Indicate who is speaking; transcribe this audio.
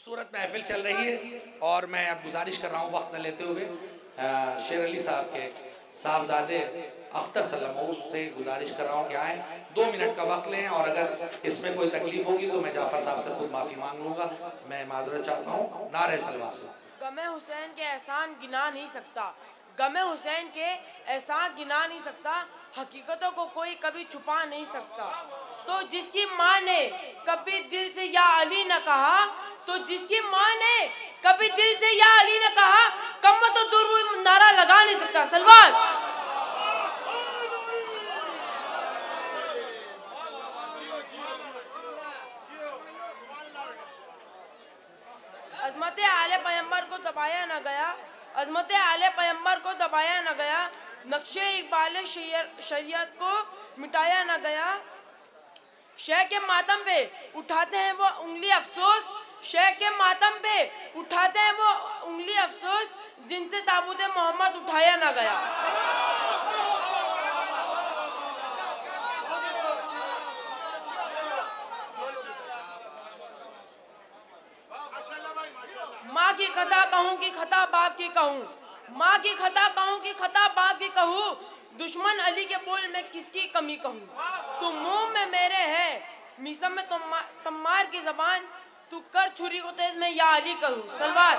Speaker 1: खूबसूरत महफिल चल रही है और मैं अब गुजारिश कर रहा हूँ वक्त न लेते हुए शेर अली साहब के साहबजादे अख्तर सल्लमऊ से गुजारिश कर रहा हूँ कि आए 2 मिनट का वक्त लें और अगर इसमें कोई तकलीफ होगी तो मैं जाफर साहब से खुद माफ़ी मांग लूँगा। मैं माजरत चाहता हूँ। नारे सलवात।
Speaker 2: गमे हुसैन के एहसान गिना नहीं सकता, गमे हुसैन के एहसान गिना नहीं सकता, हकीकतों को कोई कभी छुपा नहीं सकता। तो जिसकी माँ ने कभी दिल से या अली न कहा, तो जिसकी माँ ने कभी दिल से या अली न कहा, कम तो दूर नारा लगा नहीं सकता। सलवात। अज़मत आले पैगंबर को दबाया न गया, अज़मत आले पैगंबर को दबाया न गया, नक्शे इक़बाल शरीयत को मिटाया न गया। शेख के मातम पे उठाते हैं वो उंगली अफसोस, शेख के मातम पे उठाते हैं वो उंगली अफसोस, जिनसे ताबूत मोहम्मद उठाया न गया। माँ की खता कहूँ कि खता बाप की कहूँ, माँ की खता कहूँ कि खता बाप की कहूँ, दुश्मन अली के बोल में किसकी कमी कहूँ। तू मुंह में मेरे है मीसम में तम्मार की जबान, तू कर छुरी को तेज में या अली कहूँ। सलवात।